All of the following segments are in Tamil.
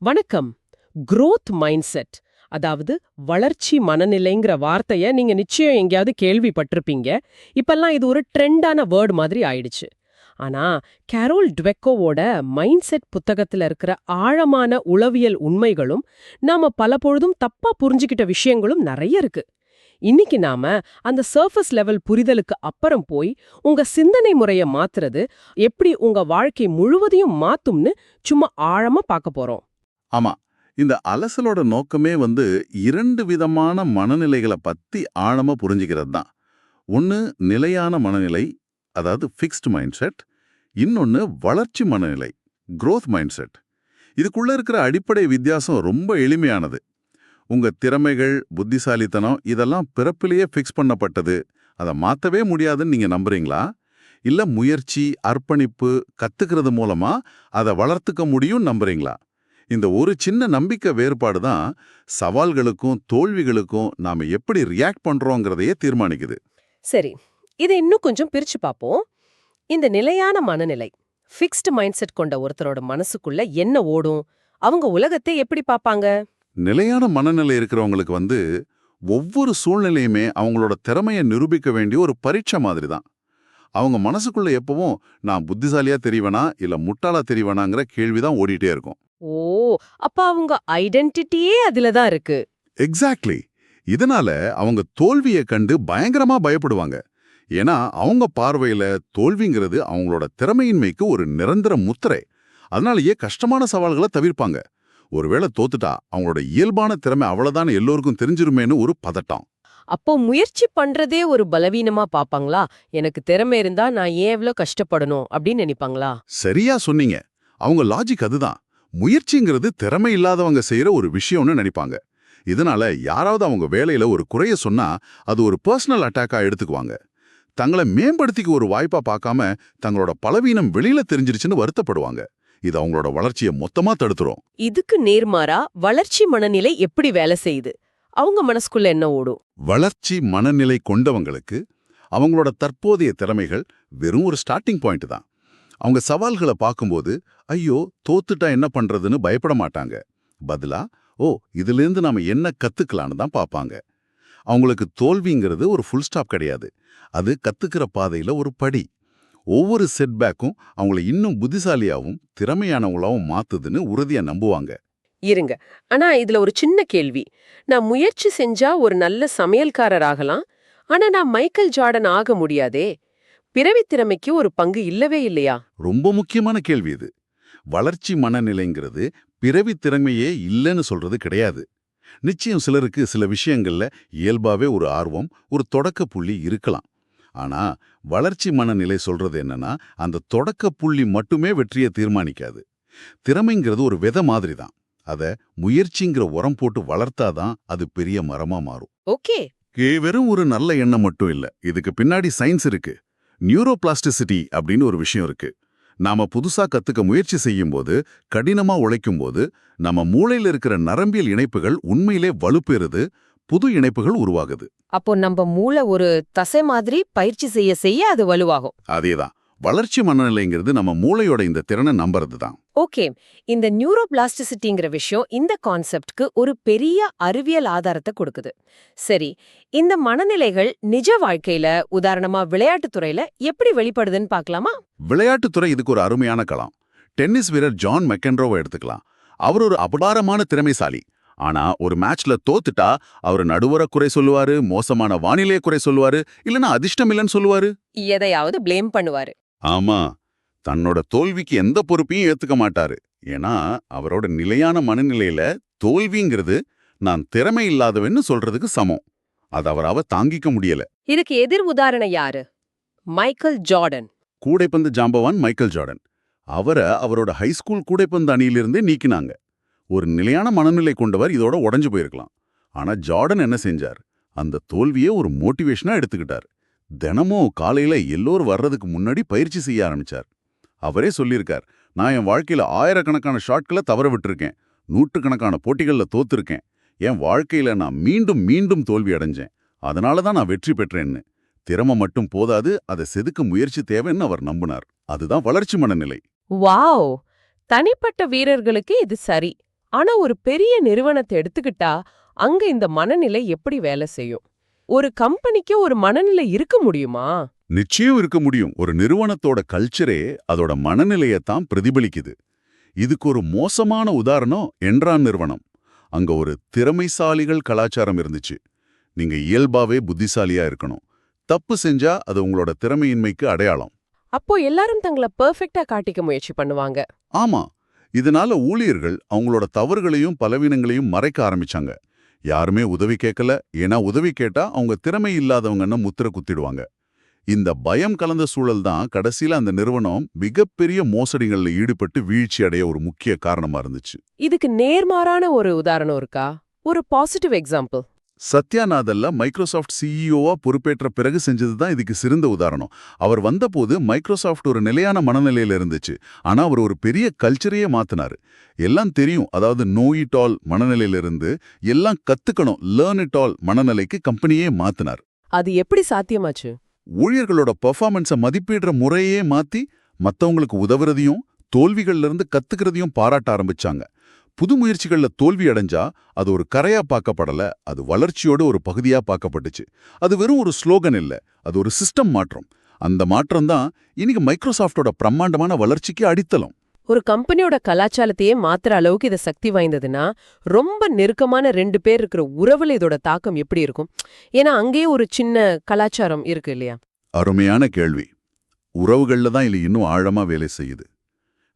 வணக்கம். growth mindset, அதாவது வளர்ச்சி மனநிலைங்கிற வார்த்தைய நீங்க நிச்சயம் எங்கேயாவது கேள்விப்பட்டிருப்பீங்க. இப்பெல்லாம் இது ஒரு ட்ரெண்டான வேர்ட் மாதிரி ஆயிடுச்சு. ஆனா கேரோல் டுவெக்கோவோட மைண்ட் செட் புத்தகத்துல இருக்கிற ஆழமான உளவியல் உண்மைகளும் நாம பலபொழுதும் தப்பா புரிஞ்சுக்கிட்ட விஷயங்களும் நிறைய இருக்கு. இன்னைக்கு நாம அந்த சர்ஃபஸ் லெவல் புரிதலுக்கு அப்புறம் போய் உங்க சிந்தனை முறைய மாத்துறது எப்படி உங்க வாழ்க்கை முழுவதையும் மாத்தும்னு சும்மா ஆழமா பார்க்க போறோம். ஆமா. இந்த அலசலோட நோக்கமே இரண்டு விதமான மனநிலைகளை பத்தி ஆழமா புரிஞ்சுக்கிறது தான். ஒன்னு நிலையான மனநிலை, அதாவது ஃபிக்ஸ்டு மைண்ட் செட். இன்னொன்னு வளர்ச்சி மனநிலை, growth மைண்ட் செட். இதுக்குள்ள இருக்கிற அடிப்படை வித்தியாசம் ரொம்ப எளிமையானது. உங்க திறமைகள், புத்திசாலித்தனம் இதெல்லாம் பிறப்பிலேயே ஃபிக்ஸ் பண்ணப்பட்டது, அதை மாத்தவே முடியாதுன்னு நீங்க நம்புறீங்களா? இல்ல முயற்சி, அர்ப்பணிப்பு, கத்துக்கிறது மூலமா அதை வளர்த்துக்க முடியும் நம்புறீங்களா? இந்த ஒரு சின்ன நம்பிக்கை வேறுபாடு தான் சவால்களுக்கும் தோல்விகளுக்கும் நாம எப்படி ரியாக்ட் பண்றோங்கிறதையே தீர்மானிக்குது. சரி, இதை இன்னும் கொஞ்சம் பிரிச்சு பார்ப்போம். இந்த நிலையான மனநிலை, ஃபிக்ஸ்டு மைண்ட் செட் கொண்ட ஒருத்தரோட மனசுக்குள்ள என்ன ஓடும்? அவங்க உலகத்தை எப்படி பார்ப்பாங்க? நிலையான மனநிலை இருக்கிறவங்களுக்கு ஒவ்வொரு சூழ்நிலையுமே அவங்களோட திறமையை நிரூபிக்க வேண்டிய ஒரு பரீட்சை மாதிரி தான். அவங்க மனசுக்குள்ள எப்பவும் நான் புத்திசாலியா தெரியவனா இல்ல முட்டாளா தெரியவனாங்கிற கேள்விதான் ஓடிட்டே இருக்கும். ஓ, அப்ப அவங்க ஐடென்டிட்டியே அதுல தான் இருக்கு. எக்ஸாக்ட்லி. இதனால அவங்க தோல்வியை கண்டு பயங்கரமா பயப்படுவாங்க. ஏன்னா அவங்க பார்வையில தோல்விங்கிறது அவங்களோட திறமையின்மைக்கு ஒரு நிரந்தர முத்திரை. அதனாலேயே கஷ்டமான சவால்களை தவிர்ப்பாங்க. ஒருவேளை தோத்துட்டா அவங்களோட இயல்பான திறமை அவ்வளவுதான் எல்லோருக்கும் தெரிஞ்சிருமேன்னு ஒரு பதட்டம். அப்போ முயற்சி பண்றதே ஒரு பலவீனமா பாப்பாங்களா? எனக்கு திறமை இருந்தா நான் ஏன் எவ்ளோ கஷ்டப்படணும் அப்படின்னு நினைப்பாங்களா? சரியா சொன்னீங்க. அவங்க லாஜிக் அதுதான். முயற்சிங்கிறது திறமை இல்லாதவங்க செய்யற ஒரு விஷயம்னு நினைப்பாங்க. இதனால யாராவது அவங்க வேலையில ஒரு குறைய சொன்னா அது ஒரு பர்சனல் அட்டாக்கா எடுத்துக்குவாங்க. தங்களை மேம்படுத்திக்க ஒரு வாய்ப்பா பார்க்காம தங்களோட பலவீனம் வெளியில தெரிஞ்சிருச்சுன்னு வருத்தப்படுவாங்க. இது அவங்களோட வளர்ச்சியை மொத்தமா தடுத்துரும். இதுக்கு நேர்மாறா வளர்ச்சி மனநிலை எப்படி வேலை செய்யுது? அவங்க மனசுக்குள்ள என்ன ஓடும்? வளர்ச்சி மனநிலை கொண்டவங்களுக்கு அவங்களோட தற்போதைய திறமைகள் வெறும் ஒரு ஸ்டார்டிங் பாயிண்ட் தான். அவங்க சவால்களை பார்க்கும்போது ஐயோ தோத்துட்டா என்ன பண்றதுன்னு பயப்பட மாட்டாங்க. பதிலா ஓ இதிலிருந்து நாம என்ன கத்துக்கலான்னு தான் பார்ப்பாங்க. அவங்களுக்கு தோல்விங்கிறது ஒரு ஃபுல் ஸ்டாப் கிடையாது. அது கத்துக்கிற பாதையில ஒரு படி. ஒவ்வொரு செட்பேக்கும் அவங்கள இன்னும் புத்திசாலியாவும் திறமையானவங்களாவும் மாத்துதுன்னு உறுதியா நம்புவாங்க. இருங்க, ஆனா இதுல ஒரு சின்ன கேள்வி. நான் முயற்சி செஞ்சா ஒரு நல்ல சமையல்காரர் ஆகலாம், ஆனா நான் மைக்கேல் ஜார்டன் ஆக முடியாதே. பிறவி திறமைக்கு ஒரு பங்கு இல்லவே இல்லையா? ரொம்ப முக்கியமான கேள்வி இது. வளர்ச்சி மனநிலைங்கிறது பிறவி திறமையே இல்லைன்னு சொல்றது கிடையாது. நிச்சயம் சிலருக்கு சில விஷயங்கள்ல இயல்பாவே ஒரு ஆர்வம், ஒரு தொடக்க புள்ளி இருக்கலாம். ஆனா வளர்ச்சி மனநிலை சொல்றது என்னன்னா, அந்த தொடக்க புள்ளி மட்டுமே வெற்றியை தீர்மானிக்காது. திறமைங்கிறது ஒரு விதை மாதிரி தான். அத முயற்சிங்கிற உரம் போட்டு வளர்த்தாதான் அது பெரிய மரமா மாறும். ஓகே. வெறும் ஒரு நல்ல எண்ணம் மட்டும் இல்ல, இதுக்கு பின்னாடி சயின்ஸ் இருக்கு. நியூரோபிளாஸ்டிசிட்டி அப்படின்னு ஒரு விஷயம் இருக்கு. நாம புதுசா கத்துக்க முயற்சி செய்யும்போது, கடினமா உழைக்கும்போது நம்ம மூளையில இருக்கிற நரம்பியல் இணைப்புகள் உண்மையிலே வலுப்பெறுது, புது இணைப்புகள் உருவாகுது. அப்போ நம்ம மூளை ஒரு தசை மாதிரி பயிற்சி செய்ய செய்ய அது வலுவாகும். அதேதான். வளர்ச்சி மனநிலைங்கிறது நம்ம மூளையோட இந்த திறனை நம்புறது தான். ஓகே, இந்த நியூரோபிளாஸ்டிசிட்டிங்கிற விஷயம் இந்த கான்செப்ட்க்கு ஒரு பெரிய அறிவியல் ஆதாரத்தை கொடுக்குது. சரி, இந்த மனநிலைகள் நிஜ வாழ்க்கையில, உதாரணமா விளையாட்டுத் துறையில எப்படி வெளிப்படுதுன்னு பார்க்கலாமா? விளையாட்டுத்துறை இதுக்கு ஒரு அருமையான களம். டென்னிஸ் வீரர் ஜான் மெக்கென்ரோவை எடுத்துக்கலாம். அவர் ஒரு அபாரமான திறமைசாலி. ஆனா ஒரு மேட்ச்ல தோத்துட்டா அவர் நடுவர குறை சொல்லுவாரு, மோசமான வானிலையை குறை சொல்லுவாரு, இல்லனா அதிர்ஷ்டம் இல்லைன்னு சொல்லுவாரு. எதையாவது ப்ளேம் பண்ணுவாரு. ஆமா, தன்னோட தோல்விக்கு எந்த பொறுப்பையும் ஏத்துக்க மாட்டாரு. ஏன்னா அவரோட நிலையான மனநிலையில தோல்விங்கிறது நான் திறமை இல்லாதவன்னு சொல்றதுக்கு சமம். அது அவரால தாங்கிக்க முடியல. இதுக்கு எதிர் உதாரணம் யாரு? Michael Jordan. கூடைப்பந்து ஜாம்பவான் மைக்கேல் ஜார்டன். அவரோட ஹைஸ்கூல் கூடைப்பந்து அணியிலிருந்தே நீக்கினாங்க. ஒரு நிலையான மனநிலை கொண்டவர் இதோட உடைஞ்சு போயிருக்கலாம். ஆனா ஜார்டன் என்ன செஞ்சார்? அந்த தோல்வியே ஒரு மோட்டிவேஷனா எடுத்துக்கிட்டார். தினமும் காலையில எல்லோரும் வர்றதுக்கு முன்னாடி பயிற்சி செய்ய ஆரம்பிச்சார். அவரே சொல்லியிருக்கார், நான் என் வாழ்க்கையில ஆயிரக்கணக்கான ஷாட்களை தவற விட்டுருக்கேன், நூற்றுக்கணக்கான போட்டிகள்ல தோத்துருக்கேன். என் வாழ்க்கையில நான் மீண்டும் மீண்டும் தோல்வி அடைஞ்சேன், அதனால தான் நான் வெற்றி பெற்றேன்னு. திறமை மட்டும் போதாது, அதை செதுக்க முயற்சி தேவைன்னு அவர் நம்பினார். அதுதான் வளர்ச்சி மனநிலை. வாவ்! தனிப்பட்ட வீரர்களுக்கு இது சரி. ஆனா ஒரு பெரிய நிறுவனத்தை எடுத்துக்கிட்டா அங்க இந்த மனநிலை எப்படி வேலை செய்யும்? ஒரு கம்பெனிக்கு ஒரு மனநிலை இருக்க முடியுமா? நிச்சயம் இருக்க முடியும். ஒரு நிறுவனத்தோட கல்ச்சரே அதோட மனநிலையத்தான் பிரதிபலிக்குது. இதுக்கு ஒரு மோசமான உதாரணம் என்ரான் நிறுவனம். அங்க ஒரு திறமைசாலிகள் கலாச்சாரம் இருந்துச்சு. நீங்க இயல்பாவே புத்திசாலியா இருக்கணும். தப்பு செஞ்சா அது உங்களோட திறமையின்மைக்கு அடையாளம். அப்போ எல்லாரும் தங்களை பெர்ஃபெக்ட்டா காட்டிக்க முயற்சி பண்ணுவாங்க. ஆமா, இதனால ஊழியர்கள் அவங்களோட தவறுகளையும் பலவீனங்களையும் மறைக்க ஆரம்பிச்சாங்க. யாருமே உதவி கேட்கல, ஏன்னா உதவி கேட்டா அவங்க திறமை இல்லாதவங்கன்னு முத்திர குத்திடுவாங்க. இந்த பயம் கலந்த சூழல் தான் கடைசியில அந்த நிறுவனம் மிகப்பெரிய மோசடிகள்ல ஈடுபட்டு வீழ்ச்சி அடைய ஒரு முக்கிய காரணமா இருந்துச்சு. இதுக்கு நேர்மாறான ஒரு உதாரணம் இருக்கா? ஒரு பாசிட்டிவ் எக்ஸாம்பிள். சத்யா நாதல்ல மைக்ரோசாஃப்ட் சிஇஓவா பொறுப்பேற்ற பிறகு செஞ்சதுதான் இதுக்கு சிறந்த உதாரணம். அவர் வந்தபோது மைக்ரோசாஃப்ட் ஒரு நிலையான மனநிலையில இருந்துச்சு. ஆனா அவர் ஒரு பெரிய கல்ச்சரையே மாத்தினாரு. எல்லாம் தெரியும், அதாவது நோ இட் ஆல் மனநிலையில இருந்து எல்லாம் கத்துக்கணும் லேர்ன் இட் ஆல் மனநிலைக்கு கம்பெனியே மாத்தினார். அது எப்படி சாத்தியமாச்சு? ஊழியர்களோட பெர்ஃபார்மன்ஸை மதிப்பிடுற முறையே மாத்தி மத்தவங்களுக்கு உதவுறதையும் தோல்விகள்ல இருந்து கத்துக்கிறதையும் பாராட்ட ஆரம்பிச்சாங்க. புது முயற்சிகள்ல தோல்வி அடைஞ்சா அது ஒரு கரையா பார்க்கப்படல, அது வளர்ச்சியோட ஒரு பகுதியா பார்க்கப்பட்டுச்சு. அது வெறும் ஒரு ஸ்லோகன் இல்ல, அது ஒரு சிஸ்டம் மாற்றம். அந்த மாற்றம் தான் இன்னைக்கு மைக்ரோசாஃப்டோட பிரம்மாண்டமான வளர்ச்சிக்கு அடித்தளம். ஒரு கம்பெனியோட கலாச்சாரத்தையே மாத்துற அளவுக்கு இது சக்தி வாய்ந்ததுன்னா ரொம்ப நெருக்கமான ரெண்டு பேர் இருக்கிற உறவுல இதோட தாக்கம் எப்படி இருக்கும்? ஏன்னா அங்கேயே ஒரு சின்ன கலாச்சாரம் இருக்கு இல்லையா? அருமையான கேள்வி. உறவுகள்ல தான் இது இன்னும் ஆழமா வேலை செய்யுது.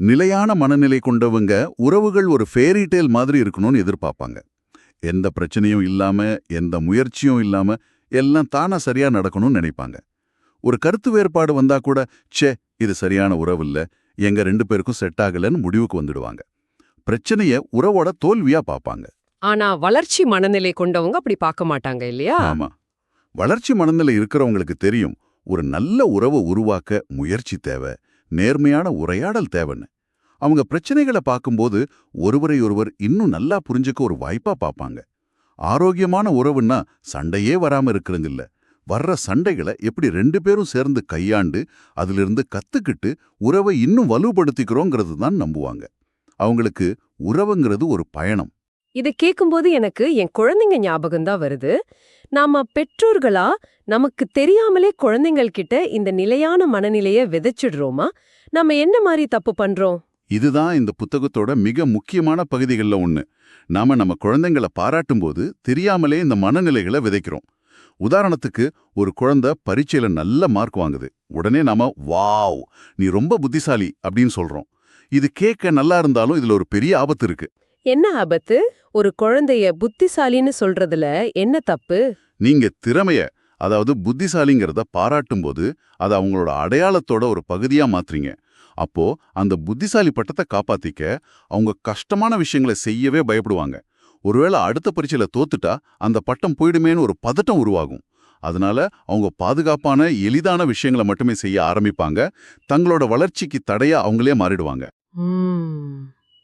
நிலையான மனநிலை கொண்டவங்க உறவுகள் ஒரு ஃபேரி டேல் மாதிரி இருக்கணும்னு எதிர்பார்ப்பாங்க. எந்த பிரச்சனையும் இல்லாம, எந்த முயற்சியும் இல்லாம எல்லாம் தானா சரியா நடக்கணும்னு நினைப்பாங்க. ஒரு கருத்து வேறுபாடு வந்தா கூட, ச்சே இது சரியான உறவு இல்ல, எங்க ரெண்டு பேருக்கும் செட் ஆகலன்னு முடிவுக்கு வந்துடுவாங்க. பிரச்சனைய உறவோட தோல்வியா பார்ப்பாங்க. ஆனா வளர்ச்சி மனநிலை கொண்டவங்க அப்படி பார்க்க மாட்டாங்க இல்லையா? ஆமா, வளர்ச்சி மனநிலை இருக்கிறவங்களுக்கு தெரியும், ஒரு நல்ல உறவை உருவாக்க முயற்சி தேவை, நேர்மையான உரையாடல் தேவைன்னு. அவங்க பிரச்சனைகளை பார்க்கும்போது ஒருவரை ஒருவர் இன்னும் நல்லா புரிஞ்சுக்க ஒரு வாய்ப்பா பார்ப்பாங்க. ஆரோக்கியமான உறவுன்னா சண்டையே வராம இருக்கிறது இல்ல, வர்ற சண்டைகளை எப்படி ரெண்டு பேரும் சேர்ந்து கையாண்டு அதிலிருந்து கத்துக்கிட்டு உறவை இன்னும் வலுப்படுத்திக்கிறோங்கிறது தான் நம்புவாங்க. அவங்களுக்கு உறவுங்கிறது ஒரு பயணம். இதை கேட்கும்போது எனக்கு என் குழந்தைங்க ஞாபகம் தான் வருது. நாம பெற்றோர்களா நமக்கு தெரியாமலே குழந்தைங்கள் கிட்ட இந்த நிலையான மனநிலைய விதைச்சிடுறோமா? நம்ம என்ன மாதிரி தப்பு பண்றோம்? இதுதான் இந்த புத்தகத்தோட மிக முக்கியமான பகுதிகள்ல ஒண்ணு. நாம நம்ம குழந்தைங்களை பாராட்டும்போது தெரியாமலே இந்த மனநிலைகளை விதைக்கிறோம். உதாரணத்துக்கு, ஒரு குழந்தை பரீட்சையில நல்ல மார்க் வாங்குது. உடனே நாம வாவ் நீ ரொம்ப புத்திசாலி அப்படின்னு சொல்றோம். இது கேட்க நல்லா இருந்தாலும் இதுல ஒரு பெரிய ஆபத்து இருக்கு. என்ன ஆபத்து? ஒரு குழந்தைய புத்திசாலின்னு சொல்றதுல என்ன தப்பு? நீங்க திறமைய, அதாவது புத்திசாலிங்கிறத பாராட்டும்போது அதை அவங்களோட அடையாளத்தோட ஒரு பகுதியா மாத்துறீங்க. அப்போ அந்த புத்திசாலி பட்டத்தை காப்பாத்திக்க அவங்க கஷ்டமான விஷயங்களை செய்யவே பயப்படுவாங்க. ஒருவேளை அடுத்த பரீட்சையில தோத்துட்டா அந்த பட்டம் போயிடுமேன்னு ஒரு பதட்டம் உருவாகும். அதனால அவங்க பாதுகாப்பான எளிதான விஷயங்களை மட்டுமே செய்ய ஆரம்பிப்பாங்க. தங்களோட வளர்ச்சிக்கு தடையா அவங்களே மாறிடுவாங்க.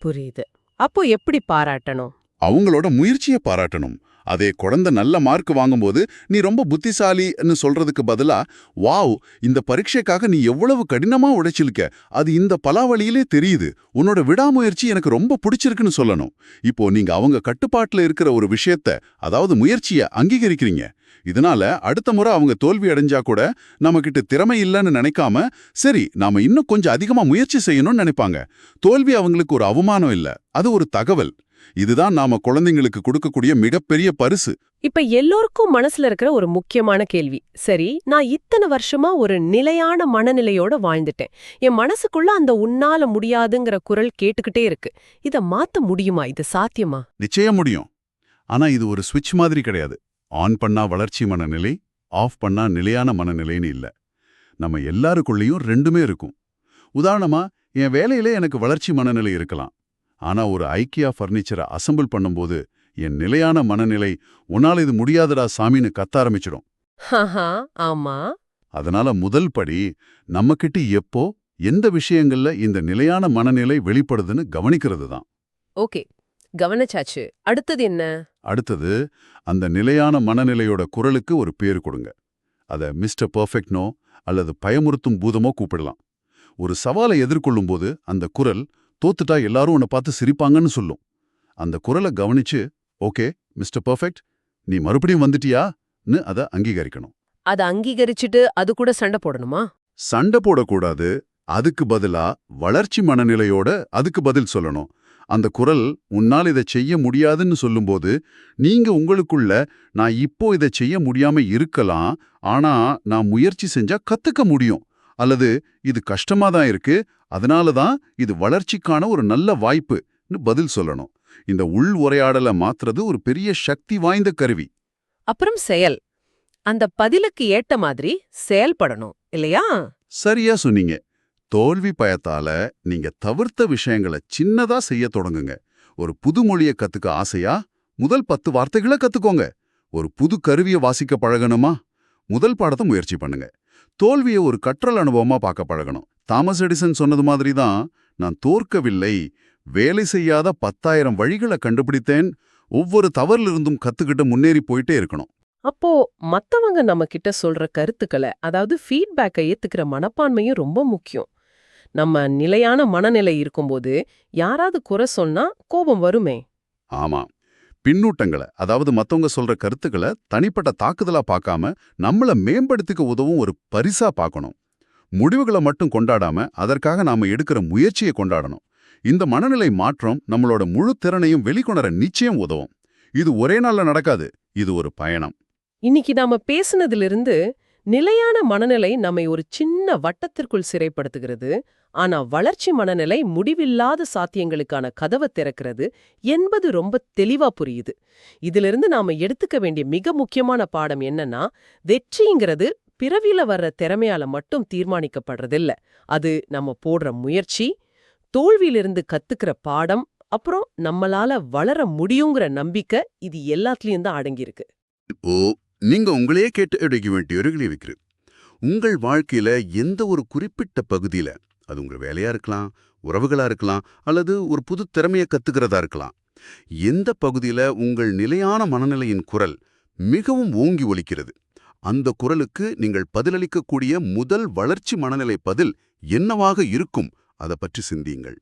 புரியுது. அப்போ எப்படி பாராட்டணும்? அவங்களோட முயற்சியை பாராட்டணும். அதே குழந்தை நல்ல மார்க் வாங்கும்போது நீ ரொம்ப புத்திசாலின்னு சொல்றதுக்கு பதிலா, வாவ் இந்த பரீட்சைக்காக நீ எவ்வளவு கடினமா உழைச்சிருக்க, அது இந்த பலாவளியிலே தெரியுது, உன்னோட விடாமுயற்சி எனக்கு ரொம்ப பிடிச்சிருக்குன்னு சொல்லணும். இப்போ நீங்க அவங்க கட்டுப்பாட்டுல இருக்கிற ஒரு விஷயத்த, அதாவது முயற்சியை அங்கீகரிக்கிறீங்க. இதனால அடுத்த முறை அவங்க தோல்வி அடைஞ்சா கூட நம்மகிட்ட திறமை இல்லைன்னு நினைக்காம, சரி நாம இன்னும் கொஞ்சம் அதிகமா முயற்சி செய்யணும்னு நினைப்பாங்க. தோல்வி அவங்களுக்கு ஒரு அவமானம் இல்ல, அது ஒரு தகவல். இதுதான் நாம குழந்தைங்களுக்கு கொடுக்கக்கூடிய மிகப்பெரிய பரிசு. இப்ப எல்லோருக்கும் மனசுல இருக்கிற ஒரு முக்கியமான கேள்வி, சரி நான் இத்தனை வருஷமா ஒரு நிலையான மனநிலையோட வாழ்ந்துட்டேன், என் மனசுக்குள்ள அந்த உன்னால முடியாதுங்கிற குரல் கேட்டுக்கிட்டே இருக்கு, இத மாத்த முடியுமா? இது சாத்தியமா? நிச்சயம் முடியும். ஆனா இது ஒரு ஸ்விட்ச் மாதிரி கிடையாது. ஆன் பண்ணா வளர்ச்சி மனநிலை, ஆஃப் பண்ணா நிலையான மனநிலைன்னு இல்ல. நம்ம எல்லாருக்குள்ளேயும் ரெண்டுமே இருக்கும். உதாரணமா, என் வேலையிலே எனக்கு வளர்ச்சி மனநிலை இருக்கலாம். ஆனா ஒரு ஐக்கியா ஃபர்னிச்சரை அசெம்பிள் பண்ணும்போது என் நிலையான மனநிலை, உன்னால இது முடியாதடா சாமின்னு கத்த ஆரம்பிச்சிடும். ஆமா. அதனால முதல் படி, நம்மகிட்ட எப்போ எந்த விஷயங்கள்ல இந்த நிலையான மனநிலை வெளிப்படுதுன்னு கவனிக்கிறது தான். ஓகே, கவனிச்சாச்சு. அடுத்தது என்ன? அடுத்தது, அந்த நிலையான மனநிலையோட குரலுக்கு ஒரு பேரு கொடுங்க. அத மிஸ்டர் பெர்ஃபெக்ட்னோ அல்லது பயமுறுத்தும் பூதமோ கூப்பிடலாம். ஒரு சவாலை எதிர்கொள்ளும்போது அந்த குரல், தோத்துட்டா எல்லாரும் உன்னை பார்த்து சிரிப்பாங்கன்னு சொல்லும். அந்த குரலை கவனிச்சு, ஓகே மிஸ்டர் பெர்ஃபெக்ட், நீ மறுபடியும் வந்துட்டியான்னு அதை அங்கீகரிக்கணும். அத அங்கீகரிச்சுட்டு அது கூட சண்டை போடணுமா? சண்டை போடக்கூடாது. அதுக்கு பதிலா வளர்ச்சி மனநிலையோட அதுக்கு பதில் சொல்லணும். அந்த குரல் உன்னால் இதை செய்ய முடியாதுன்னு சொல்லும்போது, நீங்க உங்களுக்குள்ள நான் இப்போ இதை செய்ய முடியாம இருக்கலாம், ஆனா நான் முயற்சி செஞ்சா கத்துக்க முடியும், அல்லது இது கஷ்டமா தான் இருக்கு, அதனால தான் இது வளர்ச்சிக்கான ஒரு நல்ல வாய்ப்புன்னு பதில் சொல்லணும். இந்த உள் உரையாடலை மாத்துறது ஒரு பெரிய சக்தி வாய்ந்த கருவி. அப்புறம் செயல். அந்த பதிலுக்கு ஏத்த மாதிரி செயல்படணும் இல்லையா? சரியா சொன்னீங்க. தோல்வி பயத்தால நீங்க தவிர்த்த விஷயங்களை சின்னதா செய்ய தொடங்குங்க. ஒரு புது மொழியை கத்துக்க ஆசையா? முதல் 10 வார்த்தைகளை கத்துக்கோங்க. ஒரு புது கருவியை வாசிக்க பழகணுமா? முதல் பாடத்தை முயற்சி பண்ணுங்க. தோல்வியை ஒரு கற்றல் அனுபவமா பார்க்க பழகணும். தாமஸ் எடிசன் சொன்னது மாதிரி தான், நான் தோற்கவில்லை, வேலை செய்யாத 10,000 வழிகளை கண்டுபிடித்தேன், ஒவ்வொரு தவறிலிருந்தும் கத்துக்கிட்டு முன்னேறி போயிட்டே இருக்கணும். அப்போ மத்தவங்க நம்ம கிட்ட சொல்ற கருத்துக்களை, அதாவது ஃபீட்பேக்கை ஏத்துக்கிற மனப்பான்மையும் ரொம்ப முக்கியம். நம்ம நிலையான மனநிலை இருக்கும்போது யாராவது குறை சொன்னா கோபம் வருமே. ஆமா. பின்னூட்டங்களை, அதாவது மத்தவங்க சொல்ற கருத்துக்களை தனிப்பட்ட தாக்குதலா பார்க்காம நம்மள மேம்படுத்திக்க உதவும் ஒரு பரிசா பார்க்கணும். முடிவுகளை மட்டும் கொண்டாடாம அதற்காக நாம எடுக்கிற முயற்சியை கொண்டாடணும். இந்த மனநிலை மாற்றம் நம்மளோட முழு திறனையும் வெளிக்கொணர நிச்சயம் உதவும். இது ஒரே நாள்ல நடக்காது. இது ஒரு பயணம். இன்னைக்கு நாம பேசுனதிலிருந்து நிலையான மனநிலை நம்மை ஒரு சின்ன வட்டத்திற்குள் சிறைப்படுத்துகிறது, ஆனா வளர்ச்சி மனநிலை முடிவில்லாத சாத்தியங்களுக்கான கதவை திறக்கிறது என்பது ரொம்ப தெளிவா புரியுது. இதிலிருந்து நாம எடுத்துக்க வேண்டிய மிக முக்கியமான பாடம் என்னன்னா, வெற்றிங்கிறது பிறவில வர்ற திறமையால மட்டும் தீர்மானிக்கப்படுறதில்ல. அது நம்ம போடுற முயற்சி, தோல்வியிலிருந்து கத்துக்கிற பாடம், அப்புறம் நம்மளால வளர முடியுங்கிற நம்பிக்கை, இது எல்லாத்துலயும் தான் அடங்கியிருக்கு. இப்போ நீங்க உங்களையே கேட்டு எடுக்க வேண்டிய ஒரு கேள்வி வைக்கிறேன். உங்கள் வாழ்க்கையில எந்த ஒரு குறிப்பிட்ட பகுதியில, அது உங்க வேலையா இருக்கலாம், உறவுகளா இருக்கலாம், அல்லது ஒரு புது திறமையை கத்துக்கிறதா இருக்கலாம், எந்த பகுதியில உங்கள் நிலையான மனநிலையின் குரல் மிகவும் ஓங்கி ஒலிக்கிறது? அந்த குரலுக்கு நீங்கள் பதிலளிக்கக்கூடிய முதல் வளர்ச்சி மனநிலை பதில் என்னவாக இருக்கும்? அதை பற்றி சிந்தியுங்கள்.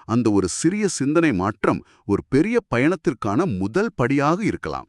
அந்த ஒரு சிறிய சிந்தனை மாற்றம் ஒரு பெரிய பயணத்திற்கான முதல் படியாக இருக்கலாம்.